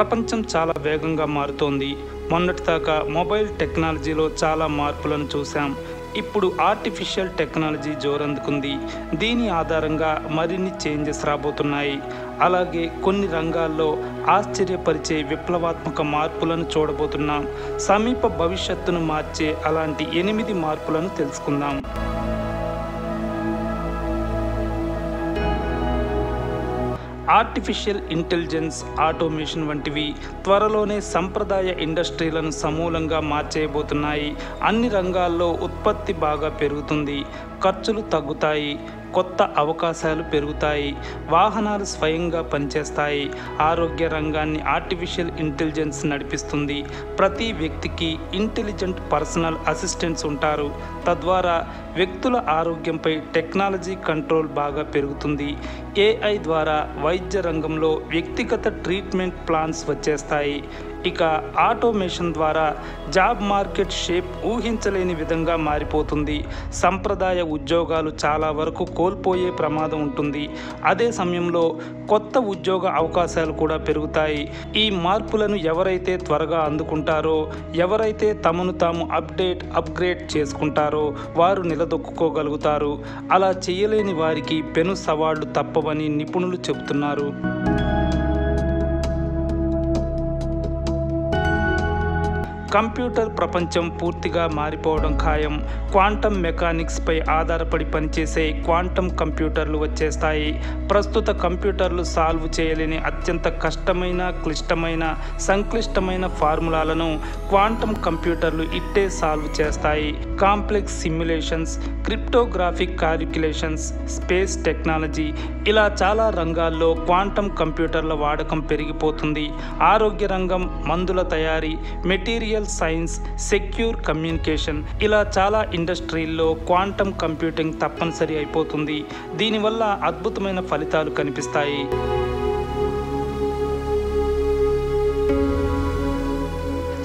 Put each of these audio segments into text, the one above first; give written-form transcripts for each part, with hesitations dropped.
ప్రపంచం చాలా వేగంగా మారుతోంది. మొన్నటిదాకా మొబైల్ టెక్నాలజీలో చాలా మార్పులను చూసాం. ఇప్పుడు ఆర్టిఫిషియల్ టెక్నాలజీ జోరందుకుంది. దీని ఆధారంగా మరిన్ని చేంజెస్ రాబోతున్నాయి. అలాగే కొన్ని రంగాల్లో ఆశ్చర్యపరిచే విప్లవాత్మక మార్పులను చూడబోతున్నాం. సమీప భవిష్యత్తును మార్చే అలాంటి 8 మార్పులను తెలుసుకుందాం. ఆర్టిఫిషియల్ ఇంటెలిజెన్స్, ఆటోమేషన్ వంటివి త్వరలోనే సంప్రదాయ ఇండస్ట్రీలను సమూలంగా మార్చేయబోతున్నాయి. అన్ని రంగాల్లో ఉత్పత్తి బాగా పెరుగుతుంది, ఖర్చులు తగ్గుతాయి, కొత్త అవకాశాలు పెరుగుతాయి, వాహనాలు స్వయంగా పనిచేస్తాయి. ఆరోగ్య రంగాన్ని ఆర్టిఫిషియల్ ఇంటెలిజెన్స్ నడిపిస్తుంది. ప్రతి వ్యక్తికి ఇంటెలిజెంట్ పర్సనల్ అసిస్టెంట్స్ ఉంటారు. తద్వారా వ్యక్తుల ఆరోగ్యంపై టెక్నాలజీ కంట్రోల్ బాగా పెరుగుతుంది. ఏఐ ద్వారా వైద్య రంగంలో వ్యక్తిగత ట్రీట్మెంట్ ప్లాన్స్ వచ్చేస్తాయి. ఇక ఆటోమేషన్ ద్వారా జాబ్ మార్కెట్ షేప్ ఊహించలేని విధంగా మారిపోతుంది. సంప్రదాయ ఉద్యోగాలు చాలా వరకు కోల్పోయే ప్రమాదం ఉంటుంది. అదే సమయంలో కొత్త ఉద్యోగ అవకాశాలు కూడా పెరుగుతాయి. ఈ మార్పులను ఎవరైతే త్వరగా అందుకుంటారో, ఎవరైతే తమను తాము అప్గ్రేడ్ చేసుకుంటారో వారు నిలదొక్కుకోగలుగుతారు. అలా చేయలేని వారికి పెను సవాళ్లు తప్పవని నిపుణులు చెబుతున్నారు. కంప్యూటర్ ప్రపంచం పూర్తిగా మారిపోవడం ఖాయం. క్వాంటమ్ మెకానిక్స్పై ఆధారపడి పనిచేసే క్వాంటమ్ కంప్యూటర్లు వచ్చేస్తాయి. ప్రస్తుత కంప్యూటర్లు సాల్వ్ చేయలేని అత్యంత కష్టమైన, క్లిష్టమైన, సంక్లిష్టమైన ఫార్ములాలను క్వాంటమ్ కంప్యూటర్లు ఇట్టే సాల్వ్ చేస్తాయి. Complex simulations, cryptographic calculations, space technology, ఇలా చాలా రంగాల్లో క్వాంటమ్ కంప్యూటర్ల వాడకం పెరిగిపోతుంది. ఆరోగ్య రంగం, మందుల తయారీ, మెటీరియల్ సైన్స్, సెక్యూర్ కమ్యూనికేషన్, ఇలా చాలా ఇండస్ట్రీల్లో క్వాంటమ్ కంప్యూటింగ్ తప్పనిసరి అయిపోతుంది. దీనివల్ల అద్భుతమైన ఫలితాలు కనిపిస్తాయి.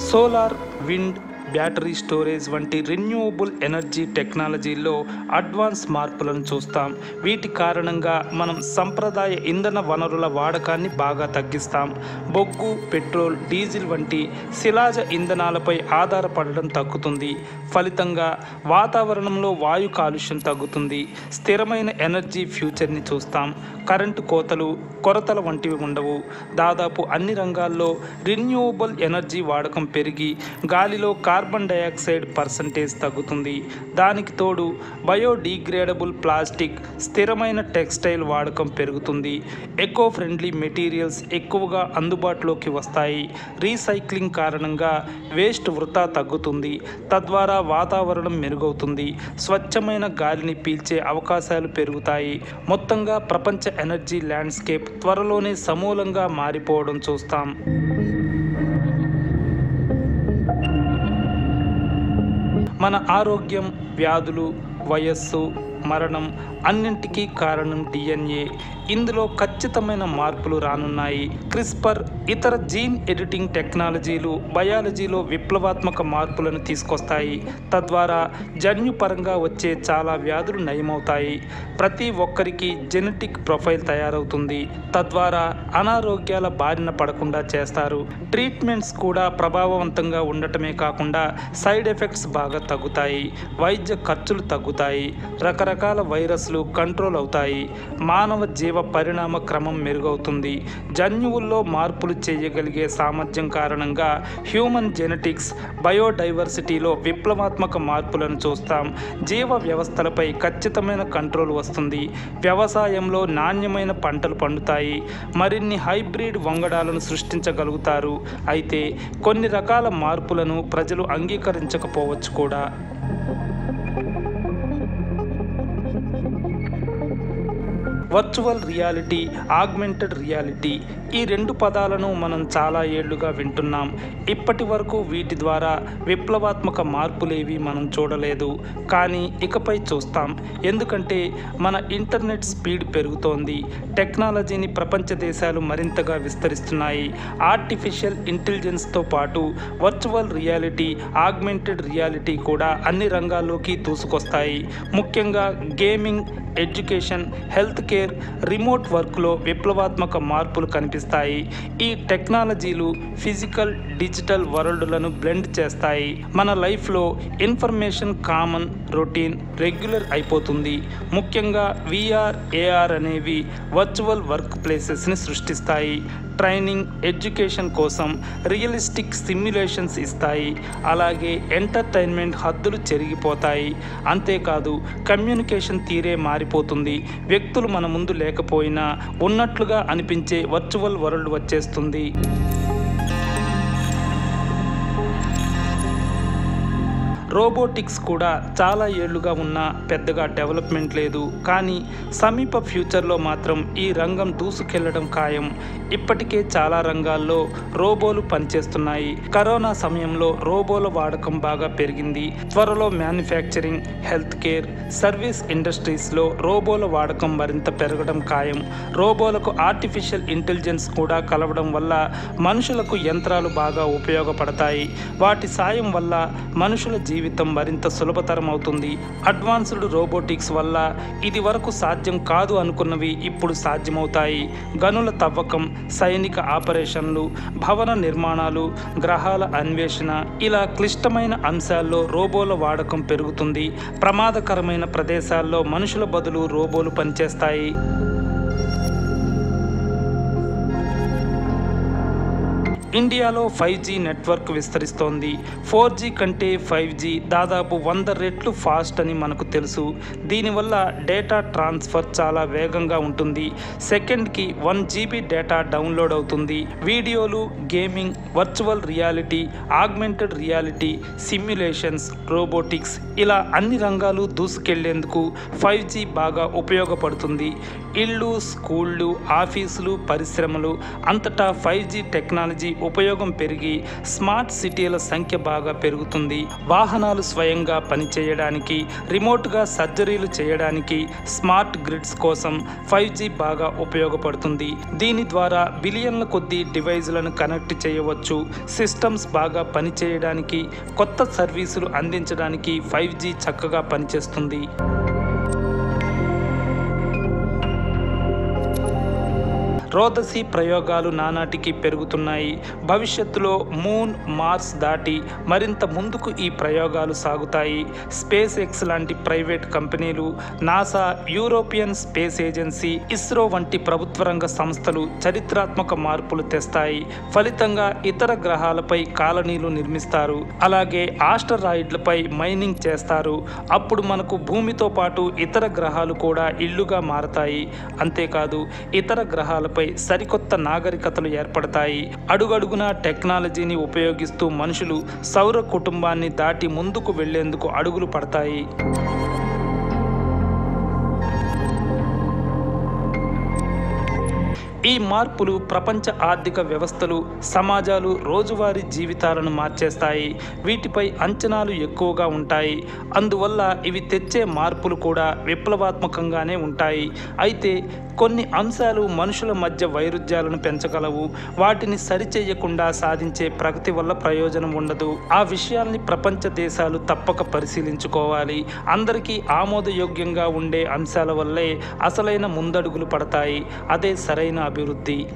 సోలార్, విండ్, బ్యాటరీ స్టోరేజ్ వంటి రెన్యూవబుల్ ఎనర్జీ టెక్నాలజీల్లో అడ్వాన్స్ మార్పులను చూస్తాం. వీటి కారణంగా మనం సంప్రదాయ ఇంధన వనరుల వాడకాన్ని బాగా తగ్గిస్తాం. బొగ్గు, పెట్రోల్, డీజిల్ వంటి శిలాజ ఇంధనాలపై ఆధారపడడం తగ్గుతుంది. ఫలితంగా వాతావరణంలో వాయు కాలుష్యం తగ్గుతుంది. స్థిరమైన ఎనర్జీ ఫ్యూచర్ని చూస్తాం. కరెంటు కొరతల వంటివి ఉండవు. దాదాపు అన్ని రంగాల్లో రెన్యూవబుల్ ఎనర్జీ వాడకం పెరిగి గాలిలో కార్బన్ డయాక్సైడ్ పర్సంటేజ్ తగ్గుతుంది. దానికి తోడు బయోడిగ్రేడబుల్ ప్లాస్టిక్, స్థిరమైన టెక్స్టైల్ వాడకం పెరుగుతుంది. ఎకో ఫ్రెండ్లీ మెటీరియల్స్ ఎక్కువగా అందుబాటులోకి వస్తాయి. రీసైక్లింగ్ కారణంగా వేస్ట్ వృధా తగ్గుతుంది. తద్వారా వాతావరణం మెరుగవుతుంది. స్వచ్ఛమైన గాలిని పీల్చే అవకాశాలు పెరుగుతాయి. మొత్తంగా ప్రపంచ ఎనర్జీ ల్యాండ్స్కేప్ త్వరలోనే సమూలంగా మారిపోవడం చూస్తాం. మన ఆరోగ్యం, వ్యాధులు, వయస్సు, మరణం అన్నింటికీ కారణం డిఎన్ఏ. ఇందులో ఖచ్చితమైన మార్పులు రానున్నాయి. క్రిస్పర్, ఇతర జీన్ ఎడిటింగ్ టెక్నాలజీలు బయాలజీలో విప్లవాత్మక మార్పులను తీసుకొస్తాయి. తద్వారా జన్యుపరంగా వచ్చే చాలా వ్యాధులు నయమవుతాయి. ప్రతి ఒక్కరికి జెనెటిక్ ప్రొఫైల్ తయారవుతుంది. తద్వారా అనారోగ్యాల బారిన పడకుండా చేస్తారు. ట్రీట్మెంట్స్ కూడా ప్రభావవంతంగా ఉండటమే కాకుండా సైడ్ ఎఫెక్ట్స్ బాగా తగ్గుతాయి. వైద్య ఖర్చులు తగ్గుతాయి. రకరకాల వైరస్లు కంట్రోల్ అవుతాయి. మానవ జీవ పరిణామ క్రమం మెరుగవుతుంది. జన్యువుల్లో మార్పులు చేయగలిగే సామర్థ్యం కారణంగా హ్యూమన్ జెనెటిక్స్, బయోడైవర్సిటీలో విప్లవాత్మక మార్పులను చూస్తాం. జీవ వ్యవస్థలపై ఖచ్చితమైన కంట్రోల్ వస్తుంది. వ్యవసాయంలో నాణ్యమైన పంటలు పండుతాయి. మరిన్ని హైబ్రిడ్ వంగడాలను సృష్టించగలుగుతారు. అయితే కొన్ని రకాల మార్పులను ప్రజలు అంగీకరించకపోవచ్చు కూడా. వర్చువల్ రియాలిటీ, ఆగ్మెంటెడ్ రియాలిటీ, ఈ 2 పదాలను మనం చాలా ఏళ్లుగా వింటున్నాం. ఇప్పటి వరకు వీటి ద్వారా విప్లవాత్మక మార్పులేవి మనం చూడలేదు. కానీ ఇకపై చూస్తాం. ఎందుకంటే మన ఇంటర్నెట్ స్పీడ్ పెరుగుతోంది. టెక్నాలజీని ప్రపంచ దేశాలు మరింతగా విస్తరిస్తున్నాయి. ఆర్టిఫిషియల్ ఇంటెలిజెన్స్తో పాటు వర్చువల్ రియాలిటీ, ఆగ్మెంటెడ్ రియాలిటీ కూడా అన్ని రంగాల్లోకి దూసుకొస్తాయి. ముఖ్యంగా gaming, education, health care, remote వర్క్లో విప్లవాత్మక మార్పులు కనిపిస్తాయి. కనిపిస్తాయి. ఈ టెక్నాలజీలు ఫిజికల్, డిజిటల్ వరల్డ్లను బ్లెండ్ చేస్తాయి. మన లైఫ్లో ఇన్ఫర్మేషన్ కామన్, రొటీన్, రెగ్యులర్ అయిపోతుంది. ముఖ్యంగా VR, AR అనేవి వర్చువల్ వర్క్ ప్లేసెస్ని సృష్టిస్తాయి. ట్రైనింగ్, ఎడ్యుకేషన్ కోసం రియలిస్టిక్ సిమ్యులేషన్స్ ఇస్తాయి. అలాగే ఎంటర్టైన్మెంట్ హద్దులు చెరిగిపోతాయి. అంతేకాదు కమ్యూనికేషన్ తీరే మారిపోతుంది. వ్యక్తులు మన ముందు లేకపోయినా ఉన్నట్లుగా అనిపించే వర్చువల్ వరల్డ్ వచ్చేస్తుంది. రోబోటిక్స్ కూడా చాలా ఏళ్లుగా ఉన్న పెద్దగా డెవలప్మెంట్ లేదు. కానీ సమీప ఫ్యూచర్లో మాత్రం ఈ రంగం దూసుకెళ్లడం ఖాయం. ఇప్పటికే చాలా రంగాల్లో రోబోలు పనిచేస్తున్నాయి. కరోనా సమయంలో రోబోల వాడకం బాగా పెరిగింది. త్వరలో మ్యానుఫ్యాక్చరింగ్, హెల్త్ కేర్, సర్వీస్ ఇండస్ట్రీస్లో రోబోల వాడకం మరింత పెరగడం ఖాయం. రోబోలకు ఆర్టిఫిషియల్ ఇంటెలిజెన్స్ కూడా కలవడం వల్ల మనుషులకు యంత్రాలు బాగా ఉపయోగపడతాయి. వాటి సాయం వల్ల మనుషుల జీవితం మరింత సులభతరం అవుతుంది. అడ్వాన్స్డ్ రోబోటిక్స్ వల్ల ఇది వరకు సాధ్యం కాదు అనుకున్నవి ఇప్పుడు సాధ్యమవుతాయి. గనుల తవ్వకం, సైనిక ఆపరేషన్లు, భవన నిర్మాణాలు, గ్రహాల అన్వేషణ ఇలా క్లిష్టమైన అంశాల్లో రోబోల వాడకం పెరుగుతుంది. ప్రమాదకరమైన ప్రదేశాల్లో మనుషుల బదులు రోబోలు పనిచేస్తాయి. ఇండియాలో 5G నెట్వర్క్ విస్తరిస్తోంది. 4G కంటే 5G దాదాపు 100 రెట్లు ఫాస్ట్ అని మనకు తెలుసు. దీనివల్ల డేటా ట్రాన్స్ఫర్ చాలా వేగంగా ఉంటుంది. సెకండ్కి 1 GB డేటా డౌన్లోడ్ అవుతుంది. వీడియోలు, gaming, virtual reality, augmented reality, simulations, robotics ఇలా అన్ని రంగాలు దూసుకెళ్లేందుకు 5G బాగా ఉపయోగపడుతుంది. ఇళ్ళు, స్కూళ్ళు, ఆఫీసులు, పరిశ్రమలు అంతటా 5G టెక్నాలజీ ఉపయోగం పెరిగి స్మార్ట్ సిటీల సంఖ్య బాగా పెరుగుతుంది. వాహనాలు స్వయంగా పనిచేయడానికి, రిమోట్గా సర్జరీలు చేయడానికి, స్మార్ట్ గ్రిడ్స్ కోసం 5G బాగా ఉపయోగపడుతుంది. దీని ద్వారా బిలియన్ల కొద్దీ డివైజులను కనెక్ట్ చేయవచ్చు. సిస్టమ్స్ బాగా పనిచేయడానికి, కొత్త సర్వీసులు అందించడానికి 5G చక్కగా పనిచేస్తుంది. రోదసీ ప్రయోగాలు నానాటికి పెరుగుతున్నాయి. భవిష్యత్తులో మూన్, మార్స్ దాటి మరింత ముందుకు ఈ ప్రయోగాలు సాగుతాయి. స్పేస్ ఎక్స్ లాంటి ప్రైవేట్ కంపెనీలు, NASA, European space agency, ISRO వంటి ప్రభుత్వ రంగ సంస్థలు చరిత్రాత్మక మార్పులు తెస్తాయి. ఫలితంగా ఇతర గ్రహాలపై కాలనీలు నిర్మిస్తారు. అలాగే ఆస్టరాయిడ్లపై మైనింగ్ చేస్తారు. అప్పుడు మనకు భూమితో పాటు ఇతర గ్రహాలు కూడా ఇళ్లుగా మారతాయి. అంతేకాదు ఇతర గ్రహాలపై సరికొత్త నాగరికతలు ఏర్పడతాయి. అడుగడుగునా టెక్నాలజీని ఉపయోగిస్తూ మనుషులు సౌర కుటుంబాన్ని దాటి ముందుకు వెళ్లేందుకు అడుగులు పడతాయి. ఈ మార్పులు ప్రపంచ ఆర్థిక వ్యవస్థలు, సమాజాలు, రోజువారీ జీవితాలను మార్చేస్తాయి. వీటిపై అంచనాలు ఎక్కువగా ఉంటాయి. అందువల్ల ఇవి తెచ్చే మార్పులు కూడా విప్లవాత్మకంగానే ఉంటాయి. అయితే కొన్ని అంశాలు మనుషుల మధ్య వైరుధ్యాలను పెంచగలవు. వాటిని సరిచేయకుండా సాధించే ప్రగతి వల్ల ప్రయోజనం ఉండదు. ఆ విషయాల్ని ప్రపంచ దేశాలు తప్పక పరిశీలించుకోవాలి. అందరికీ ఆమోదయోగ్యంగా ఉండే అంశాల వల్లే అసలైన ముందడుగులు పడతాయి. అదే సరైన అభివృద్ధి.